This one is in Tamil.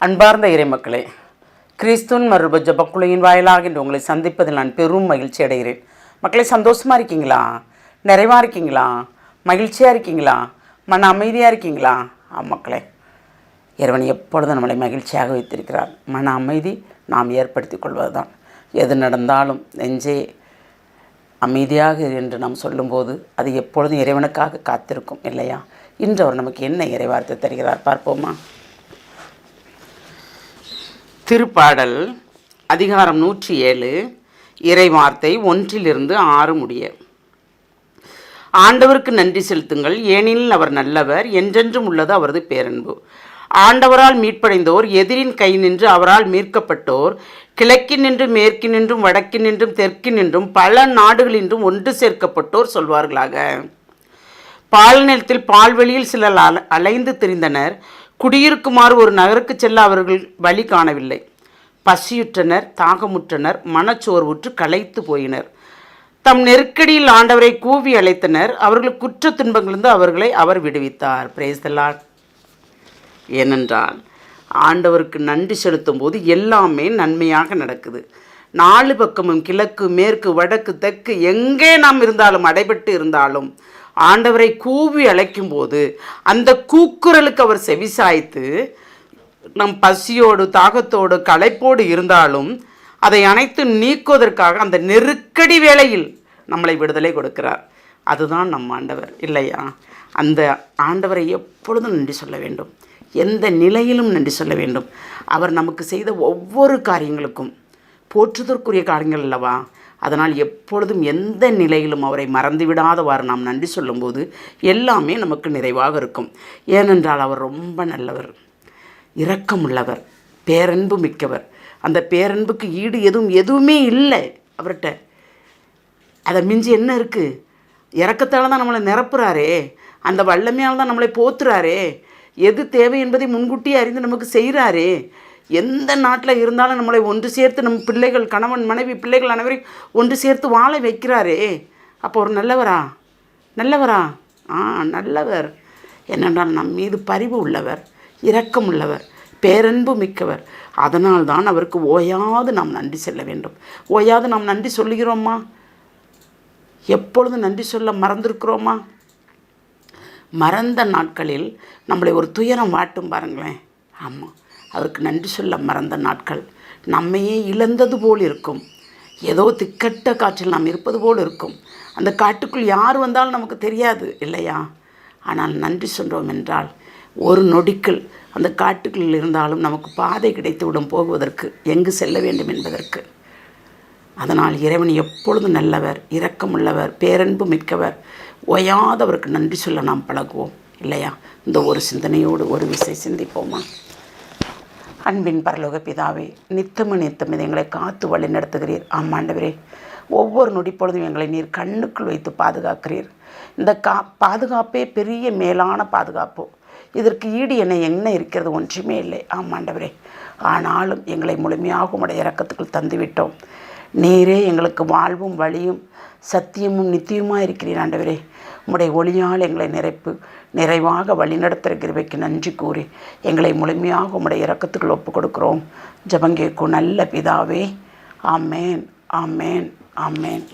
அன்பார்ந்த இறைமக்களே, கிறிஸ்துவின் மறுப ஜபக்குழுவின் வாயிலாக இன்று உங்களை சந்திப்பதில் நான் பெரும் மகிழ்ச்சி அடைகிறேன். மக்களை, சந்தோஷமாக இருக்கீங்களா? நிறைவாக இருக்கீங்களா? மகிழ்ச்சியாக இருக்கீங்களா? மன அமைதியாக இருக்கீங்களா? மக்களே, இறைவன் எப்பொழுதும் நம்மளை மகிழ்ச்சியாக வைத்திருக்கிறார். மன அமைதி நாம் ஏற்படுத்தி கொள்வது தான். எது நடந்தாலும் நெஞ்சே அமைதியாக என்று நாம் சொல்லும்போது அது எப்பொழுதும் இறைவனுக்காக காத்திருக்கும், இல்லையா? இன்று அவர் நமக்கு என்ன இறைவார்த்தை தருகிறார் பார்ப்போமா? திருப்பாடல் அதிகாரம் 107 இறைவார்த்தை 1-6 முடிய. ஆண்டவருக்கு நன்றி செலுத்துங்கள், ஏனெனில் அவர் நல்லவர், என்றென்றும் உள்ளது அவரது பேரன்பு. ஆண்டவரால் மீட்படைந்தோர், எதிரின் கை நின்று அவரால் மீட்கப்பட்டோர், கிழக்கினின்றும் மேற்கினின்றும் வடக்கினின்றும் தெற்கினின்றும் பல நாடுகளின்றும் ஒன்று சேர்க்கப்பட்டோர் சொல்வார்களாக. பால் நிலத்தில் பால்வெளியில் சிலர் அலைந்து திரிந்தனர். குடியிருக்குமாறு ஒரு நகருக்கு செல்ல அவர்கள் வழி காணவில்லை. பசியுற்றனர், தாகமுற்றனர், மனச்சோர்வுற்று களைத்து போயினர். தம் நெருக்கடியில் ஆண்டவரை கூவி அழைத்தனர். அவர்கள் குற்ற துன்பங்களிலிருந்து அவர்களை அவர் விடுவித்தார். Praise the Lord. ஏனென்றால் ஆண்டவருக்கு நன்றி செலுத்தும் போது எல்லாமே நன்மையாக நடக்குது. 4 பக்கமும் கிழக்கு மேற்கு வடக்கு தெற்கு எங்கே நாம் இருந்தாலும் அடைபட்டு இருந்தாலும் ஆண்டவரை கூவி அழைக்கும் போது அந்த கூக்குரலுக்கு அவர் செவிசாய்த்து நம் பசியோடு தாகத்தோடு களைப்போடு இருந்தாலும் அதை அனைத்து நீக்குவதற்காக அந்த நெருக்கடி வேளையில் நம்மளை விடுதலை கொடுக்கிறார். அதுதான் நம் ஆண்டவர், இல்லையா? அந்த ஆண்டவரை எப்பொழுதும் நன்றி சொல்ல வேண்டும், எந்த நிலையிலும் நன்றி சொல்ல வேண்டும். அவர் நமக்கு செய்த ஒவ்வொரு காரியங்களுக்கும் போற்றுதற்குரிய காரியங்கள் அல்லவா? அதனால் எப்பொழுதும் எந்த நிலையிலும் அவரை மறந்துவிடாதவாறு நாம் நன்றி சொல்லும்போது எல்லாமே நமக்கு நிறைவாக இருக்கும். ஏனென்றால் அவர் ரொம்ப நல்லவர், இரக்கமுள்ளவர், பேரன்பு மிக்கவர். அந்த பேரன்புக்கு ஈடு எதுவுமே இல்லை அவர்கிட்ட. அதை மிஞ்சி என்ன இருக்குது? இரக்கத்தால் தான் நம்மளை நிரப்புறாரே, அந்த வல்லமையால் தான் நம்மளை போத்துறாரே, எது தேவை என்பதை முன்கூட்டியே அறிந்து நமக்கு செய்கிறாரே. எந்த நாட்டில் இருந்தாலும் நம்மளை ஒன்று சேர்த்து நம் பிள்ளைகள், கணவன் மனைவி பிள்ளைகள் அனைவரையும் ஒன்று சேர்த்து வாழ வைக்கிறாரே. அப்போ ஒரு நல்லவரா? நல்லவர். என்னென்றால் நம் மீது பரிவு உள்ளவர், இரக்கம் உள்ளவர், பேரன்பு மிக்கவர். அதனால் தான் அவருக்கு ஓயாது நாம் நன்றி சொல்ல வேண்டும். ஓயாது நாம் நன்றி சொல்லுகிறோமா? எப்பொழுதும் நன்றி சொல்ல மறந்துருக்கிறோமா? மறந்த நாட்களில் நம்மளை ஒரு துயரம் வாட்டும் பாருங்களேன். ஆமாம், அவருக்கு நன்றி சொல்ல மறந்த நாட்கள் நம்மையே இழந்தது போல் இருக்கும். ஏதோ திக்கட்ட காற்றில் நாம் இருப்பது போல் இருக்கும். அந்த காட்டுக்குள் யார் வந்தாலும் நமக்கு தெரியாது, இல்லையா? ஆனால் நன்றி சொல்கிறோம் என்றால் ஒரு நொடிக்குள் அந்த காட்டுக்குள் இருந்தாலும் நமக்கு பாதை கிடைத்துவிடும் போகுவதற்கு, எங்கு செல்ல வேண்டும் என்பதற்கு. அதனால் இறைவன் எப்பொழுதும் நல்லவர், இரக்கமுள்ளவர், பேரன்பு மிக்கவர். ஓயாதவருக்கு நன்றி சொல்ல நாம் பழகுவோம், இல்லையா? இந்த ஒரு சிந்தனையோடு ஒரு விசை சிந்திப்போமா? அன்பின் பரலோக பிதாவே, நித்தமும் இதை எங்களை காத்து வழி நடத்துகிறீர். ஆமாண்டவரே, ஒவ்வொரு நொடிப்பொழுதும் எங்களை நீர் கண்ணுக்குள் வைத்து பாதுகாக்கிறீர். இந்த பாதுகாப்பே பெரிய மேலான பாதுகாப்பு. இதற்கு ஈடு என்ன இருக்கிறது? ஒன்றுமே இல்லை. ஆமாண்டவரே, ஆனாலும் எங்களை முழுமையாக உடைய இரக்கத்துக்குள் தந்துவிட்டோம். நீரே எங்களுக்கு வாழ்வும் வழியும் சத்தியமும் நித்தியமாக இருக்கிறீர். ஆண்டவரே, உம்முடைய ஒளியால் எங்களை நிறைவாக வழிநடத்துகிற கிருபைக்கு நன்றி கூறி எங்களை முழுமையாக உம்முடைய இரக்கத்துக்குள் ஒப்பு கொடுக்கிறோம். ஜெபம் கேட்கும் நல்ல பிதாவே. ஆமேன், ஆமேன், ஆமேன்.